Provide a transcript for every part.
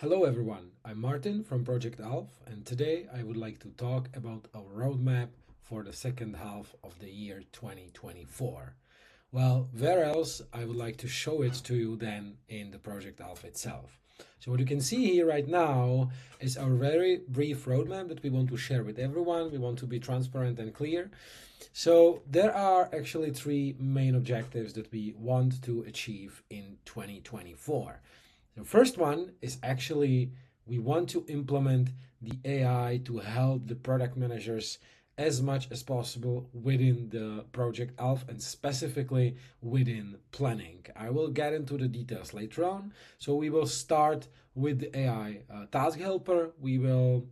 Hello everyone, I'm Martin from Project Alf, and today I would like to talk about our roadmap for the second half of the year 2024. Well, where else I would like to show it to you than in the Project Alf itself. So what you can see here right now is our very brief roadmap that we want to share with everyone. We want to be transparent and clear. So there are actually three main objectives that we want to achieve in 2024. The first one is actually we want to implement the AI to help the product managers as much as possible within the Project Alf and specifically within planning. I will get into the details later on. So we will start with the AI task helper. We will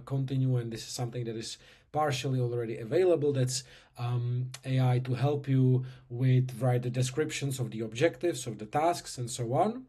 continue, and this is something that is partially already available. That's AI to help you with write the descriptions of the objectives of the tasks and so on.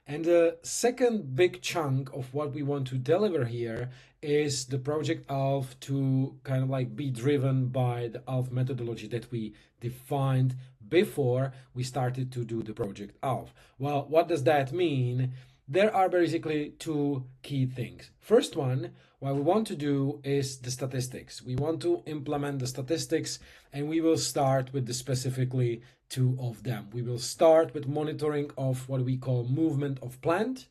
And the second big chunk of what we want to deliver here is the Project Alf to kind of like be driven by the Alf methodology that we defined before we started to do the Project Alf. Well, what does that mean? There are basically two key things. First one, what we want to do is the statistics. We want to implement the statistics, and we will start with the specifically two of them. We will start with monitoring of what we call movement of plant,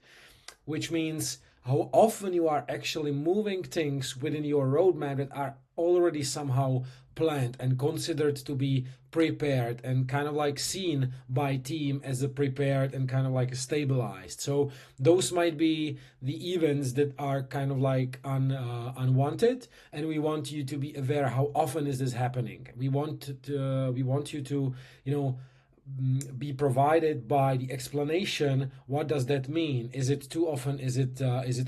which means how often you are actually moving things within your roadmap that are already somehow planned and considered to be prepared and kind of like seen by team as a prepared and kind of like a stabilized. So those might be the events that are kind of like unwanted, and we want you to be aware how often is this happening. We want you to be provided by the explanation. What does that mean? Is it too often? Is it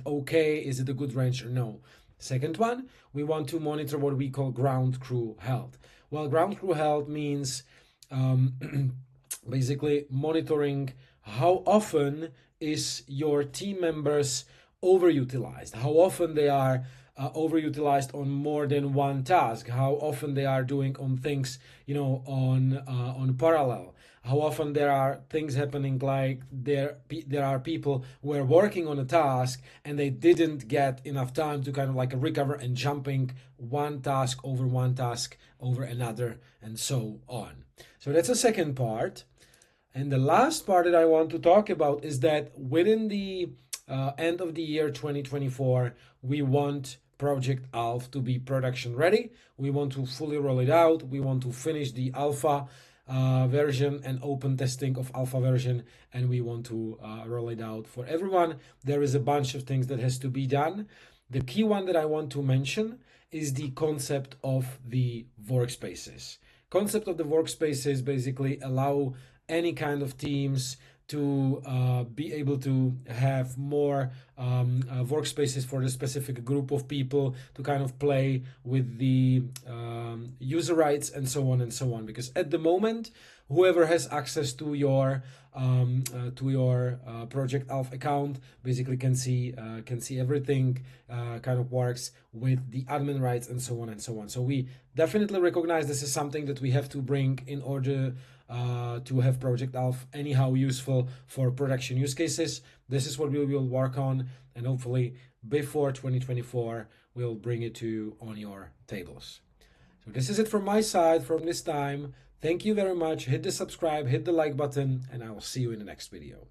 okay? Is it a good range or no? Second one, we want to monitor what we call ground crew health. Well, ground crew health means basically monitoring how often is your team members overutilized, how often they are overutilized on more than one task, how often they are doing on things on parallel, how often there are things happening like there are people who are working on a task and they didn't get enough time to kind of like recover and jumping one task over another and so on. So that's the second part. And the last part that I want to talk about is that within the end of the year 2024, we want Project Alf to be production ready. We want to fully roll it out. We want to finish the alpha version and open testing of alpha version, and we want to roll it out for everyone. There is a bunch of things that has to be done. The key one that I want to mention is the concept of the workspaces. Concept of the workspaces basically allow any kind of teams to be able to have more workspaces for the specific group of people to kind of play with the user rights and so on and so on. Because at the moment, whoever has access to your Project Alf account basically can see everything. Kind of works with the admin rights and so on and so on. So we definitely recognize this is something that we have to bring in order to have Project Alf anyhow useful for production use cases. This is what we will work on, and hopefully before 2024 we'll bring it to you on your tables. So this is it from my side from this time. Thank you very much. Hit the subscribe, hit the like button, and I will see you in the next video.